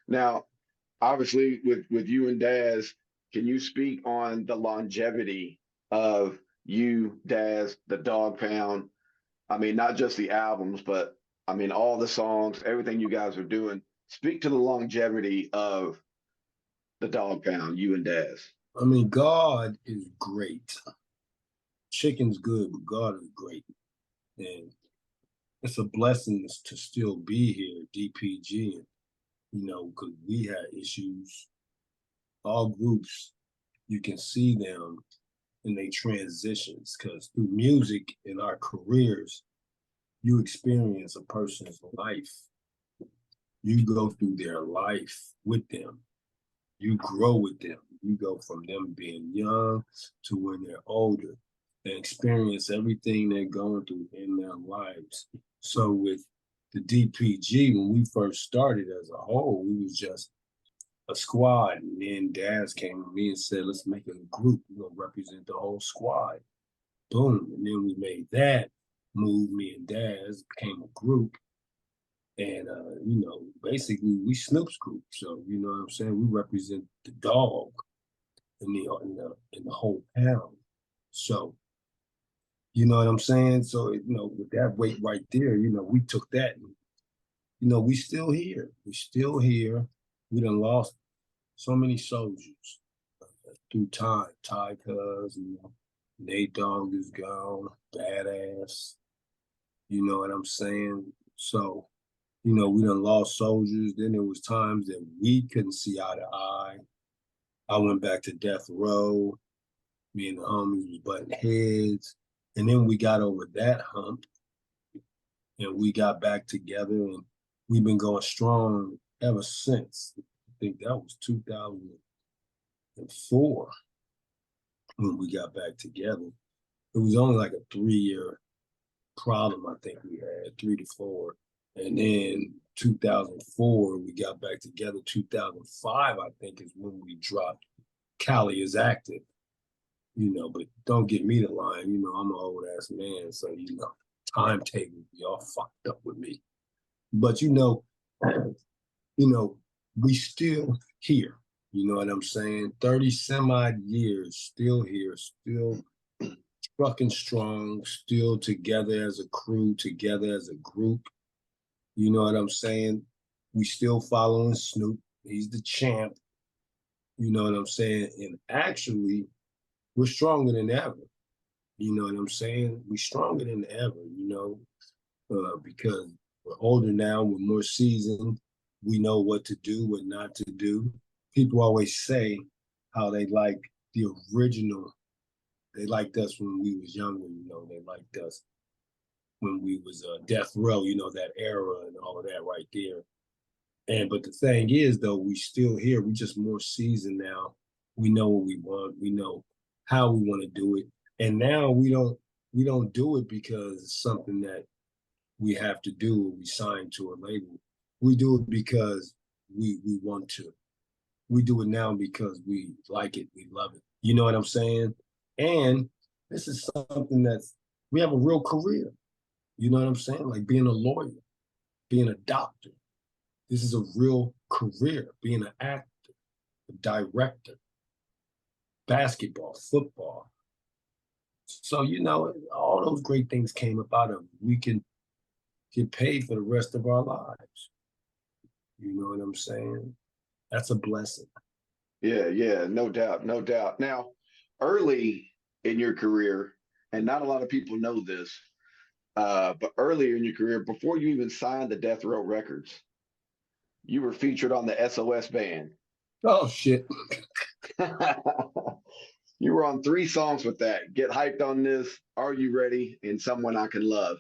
Now, obviously, with you and Daz, can you speak on the longevity of you, Daz, the Dog Pound? I mean, not just the albums, but I mean all the songs, everything you guys are doing. Speak to the longevity of the Dog Pound, you and Daz. I mean, God is great. Chicken's good, but God is great. And it's a blessing to still be here at DPG. And, because we had issues. All groups, you can see them in their transitions because through music in our careers, you experience a person's life. You go through their life with them. You grow with them. You go from them being young to when they're older and experience everything they're going through in their lives. So with the DPG, when we first started as a whole, we was just a squad. And then Daz came to me and said, let's make a group. We're gonna represent the whole squad. Boom. And then we made that move. Me and Daz became a group. And basically we Snoop's group. So you know what I'm saying? We represent the dog in the whole pound. So you know what I'm saying? So with that weight right there, we took that and we still here. We still here. We done lost so many soldiers through time. Ty Cuz, Nate Dogg is gone, badass. You know what I'm saying? So we done lost soldiers. Then there was times that we couldn't see eye to eye. I went back to death row. Me and the homies was butting heads. And then we got over that hump and we got back together and we've been going strong ever since. I think that was 2004 when we got back together. It was only like a 3-year problem, I think we had, 3 to 4. And then 2004, we got back together. 2005, I think, is when we dropped Cali is Active. But don't get me to lying. I'm an old ass man, so timetable be all fucked up with me. But we still here. You know what I'm saying? 30 some odd years, still here, still fucking strong, still together as a crew, together as a group. You know what I'm saying? We still following Snoop. He's the champ. You know what I'm saying? And actually, we're stronger than ever. You know what I'm saying? We're stronger than ever, because we're older now, we're more seasoned. We know what to do, what not to do. People always say how they like the original. They liked us when we was younger, they liked us when we was death row, that era and all of that right there. But the thing is, though, we still here. We just more seasoned now. We know what we want. We know how we want to do it. And now we don't do it because it's something that we have to do when we sign to a label. We do it because we want to. We do it now because we like it. We love it. You know what I'm saying? And this is something we have a real career. You know what I'm saying? Like being a lawyer, being a doctor. This is a real career, being an actor, a director, basketball, football. So, all those great things came up out of it. We can get paid for the rest of our lives. You know what I'm saying? That's a blessing. Yeah, no doubt, no doubt. Now, early in your career, and not a lot of people know this, but earlier in your career, before you even signed the Death Row Records, you were featured on the SOS band. Oh shit. You were on 3 songs with that. Get hyped on this. Are you ready? And someone I can love.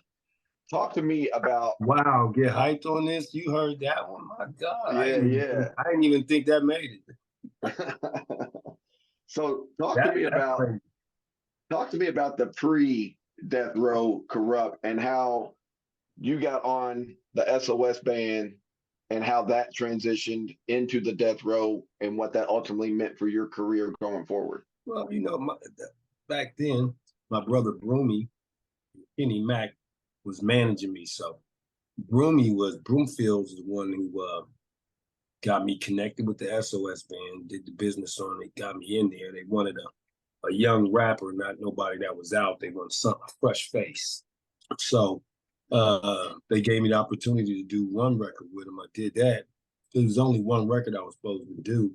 Talk to me about. Wow, get hyped on this. You heard that one? My God, Yeah. I didn't even think that made it. So talk to that's me about crazy. The pre-Death Row Corrupt and how you got on the SOS band and how that transitioned into the Death Row and what that ultimately meant for your career going forward. Well, back then, my brother Broomy, Kenny Mack, was managing me. So Broomfield's the one who got me connected with the SOS band, did the business on it, got me in there. They wanted a young rapper, not nobody that was out. They wanted a fresh face. So they gave me the opportunity to do one record with them. I did that. There was only one record I was supposed to do.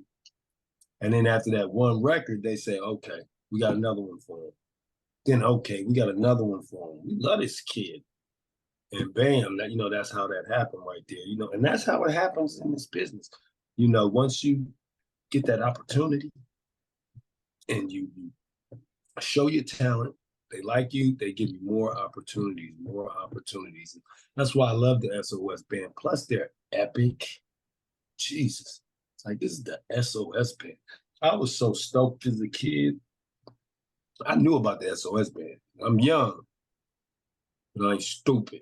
And then after that one record, they said, okay, we got another one for him. Then, okay, we got another one for him. We love this kid. And bam, that, that's how that happened right there, and that's how it happens in this business. Once you get that opportunity and you show your talent, they like you, they give you more opportunities, more opportunities. That's why I love the SOS band. Plus, they're epic. Jesus. It's like, this is the SOS band. I was so stoked as a kid. I knew about the SOS band. I'm young, but I ain't stupid.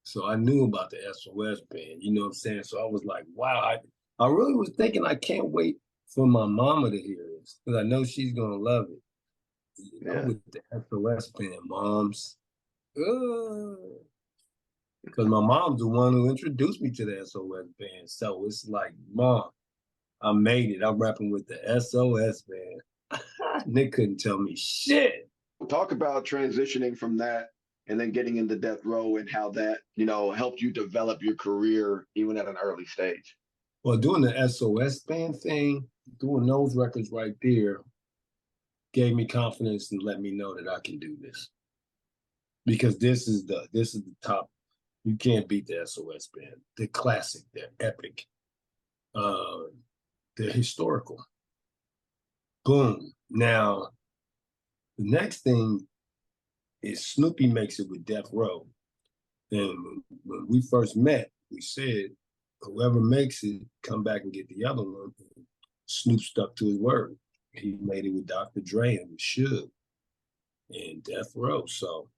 So I knew about the SOS band, you know what I'm saying? So I was like, wow, I really was thinking I can't wait for my mama to hear this because I know she's going to love it. Yeah. With the SOS band, moms. Because my mom's the one who introduced me to the SOS band. So it's like, Mom, I made it. I'm rapping with the SOS band. They couldn't tell me shit. Talk about transitioning from that and then getting into Death Row and how that, helped you develop your career even at an early stage. Well, doing the SOS band thing, doing those records right there, gave me confidence and let me know that I can do this. Because this is the top. You can't beat the SOS band. They're classic. They're epic. They're historical. Boom. Now, the next thing is Snoopy makes it with Death Row. And when we first met, we said, whoever makes it, come back and get the other one. Snoop stuck to his word. He made it with Dr. Dre and with Suge and Death Row. So,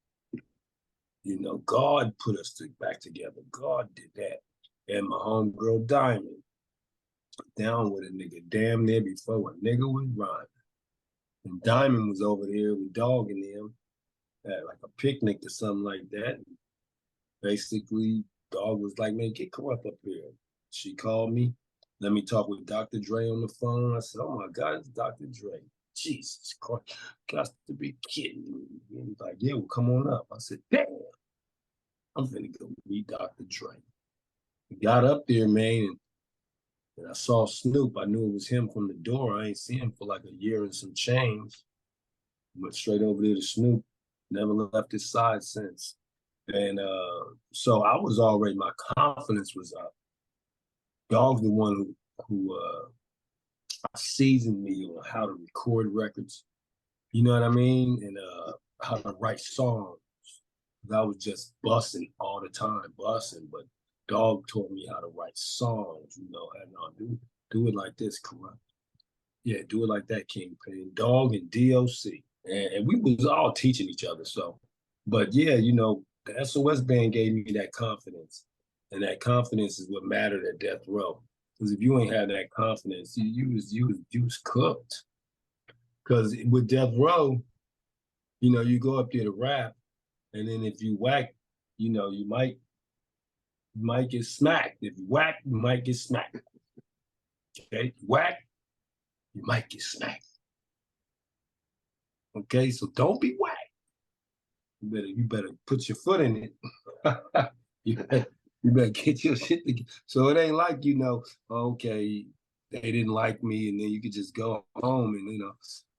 God put us back together. God did that. And my homegirl Diamond, down with a nigga damn near before a nigga was rhyming. And Diamond was over there with Dog and them at like a picnic or something like that. And basically, Dog was like, man, get Corrupt up here. She called me, let me talk with Dr. Dre on the phone. I said, oh my God, it's Dr. Dre. Jesus Christ, got to be kidding me. And he's like, yeah, well, come on up. I said, damn, I'm finna go meet Dr. Dre. He got up there, man, and I saw Snoop. I knew it was him from the door. I ain't seen him for like a year and some change. Went straight over there to Snoop. Never left his side since. And so I was already, my confidence was up. Dog's the one who seasoned me on how to record records. You know what I mean? And how to write songs. I was just bussing all the time, bussing. But Dog taught me how to write songs. And do it like this, Corrupt. Yeah, do it like that, Kingpin. Dog and DOC. And we was all teaching each other. So, but yeah, the SOS band gave me that confidence. And that confidence is what mattered at Death Row. Because if you ain't had that confidence, you was cooked. Because with Death Row, you go up there to rap, and then if you whack, you might get smacked. If you whack, you might get smacked. Okay, whack, you might get smacked. Okay, so don't be whack. You better put your foot in it. you better get your shit together. So it ain't like, okay, they didn't like me, and then you could just go home and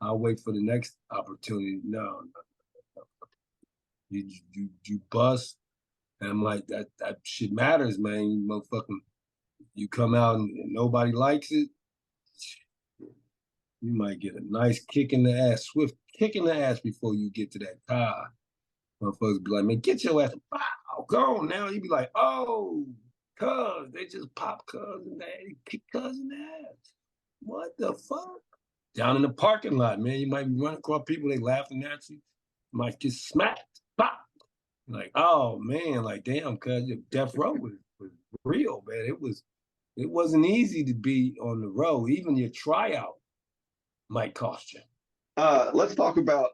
I'll wait for the next opportunity. No. You bust, and I'm like, that shit matters, man. You motherfucking, you come out and nobody likes it, you might get a nice kick in the ass, swift kick in the ass before you get to that car. Motherfuckers be like, man, get your ass, wow, go on now. You be like, oh, cuz, they just pop cuz in the ass, kick cuz in the ass. What the fuck? Down in the parking lot, man, you might be running across people, they laughing at you. You might get smacked, pop. Like, oh man, like damn, cuz Death Row was real, man. It wasn't easy to be on the road. Even your tryout might cost you. Let's talk about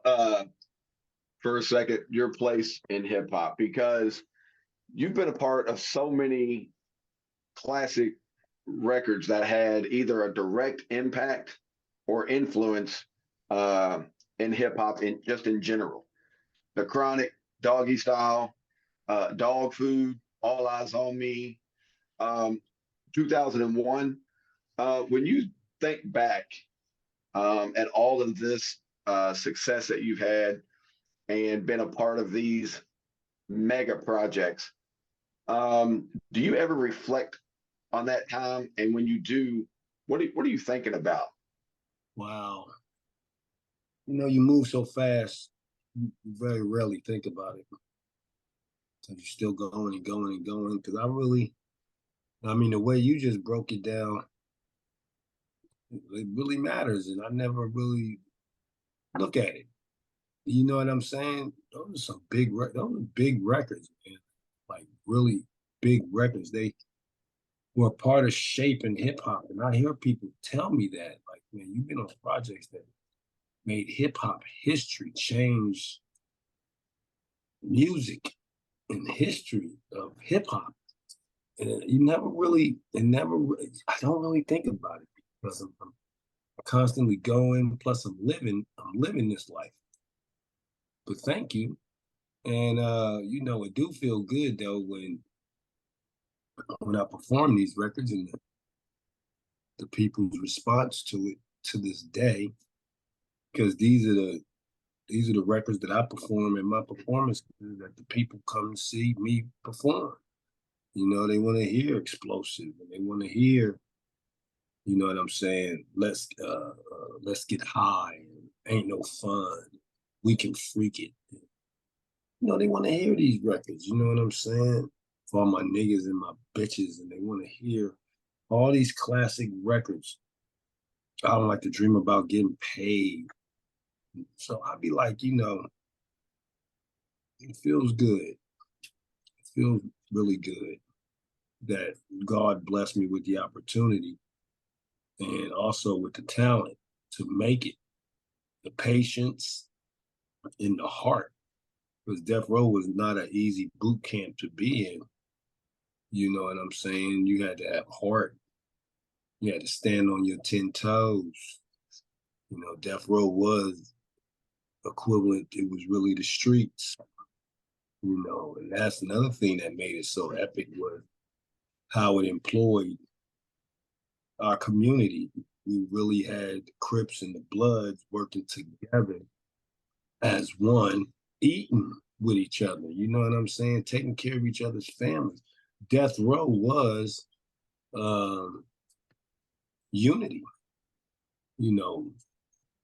for a second your place in hip hop, because you've been a part of so many classic records that had either a direct impact or influence uh, in hip hop in just in general. The Chronic, Doggy Style, Dog Food, All Eyes on Me, um, 2001. When you think back at all of this success that you've had and been a part of these mega projects, do you ever reflect on that time? And when you do, what are you thinking about? Wow. You move so fast, you very rarely think about it. So you're still going and going and going. Because I mean, the way you just broke it down, it really matters. And I never really look at it. You know what I'm saying? Those are some those are big records, man. Like really big records. They were a part of shaping hip hop. And I hear people tell me that, like, man, you've been on projects that made hip hop history, change music and history of hip hop. And you never really, I don't really think about it because I'm constantly going. Plus, I'm living this life. But thank you. And it do feel good though when I perform these records and the people's response to it to this day, because these are the records that I perform in my performance that the people come to see me perform. They want to hear explosive and they want to hear, you know what I'm saying? Let's get high. Ain't no fun. We can freak it. They want to hear these records. You know what I'm saying? For all my niggas and my bitches, and they want to hear all these classic records. I don't like to dream about getting paid. So I'd be like, it feels good. It feels really good that God blessed me with the opportunity and also with the talent to make it, the patience and the heart. Because Death Row was not an easy boot camp to be in. You know what I'm saying? You had to have heart. You had to stand on your 10 toes. Death Row was equivalent. It was really the streets. And that's another thing that made it so epic was how it employed our community. We really had the Crips and the Bloods working together as one, eating with each other. You know what I'm saying? Taking care of each other's families. Death Row was unity.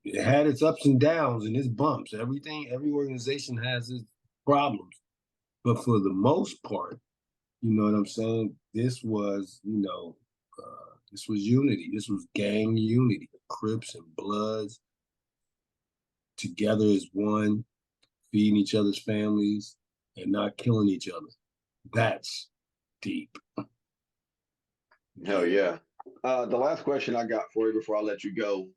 It had its ups and downs and its bumps. Every organization has its problems. But for the most part, you know what I'm saying? This was unity. This was gang unity. Crips and Bloods together as one, feeding each other's families and not killing each other. That's deep. Hell yeah. The last question I got for you before I let you go,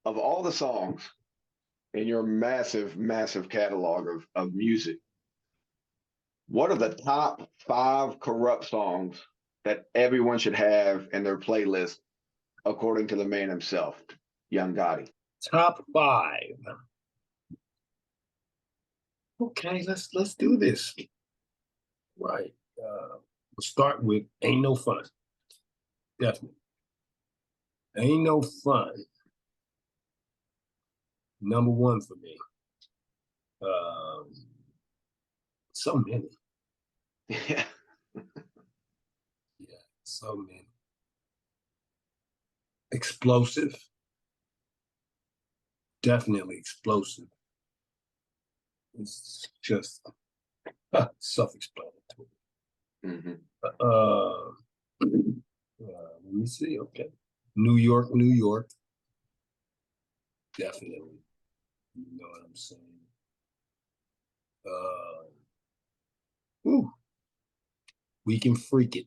of all the songs in your massive, massive catalog of music, what are the top 5 corrupt songs that everyone should have in their playlist, according to the man himself, Young Gotti? Top 5. Okay, let's do this. Right. We'll start with Ain't No Fun. Definitely. Ain't No Fun. Number 1 for me. So many. Yeah. Yeah, so many. Explosive. Definitely explosive. It's just self-explanatory. Mm-hmm. Let me see. Okay. New York, New York. Definitely. You know what I'm saying? We can freak it.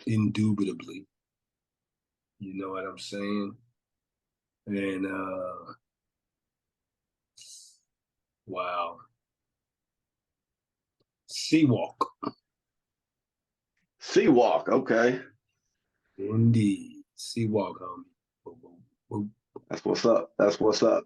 Indubitably. You know what I'm saying? And wow. Seawalk. Sea Walk. Okay. Indeed. Sea Walk, homie. Boom, boom, boom. That's what's up. That's what's up.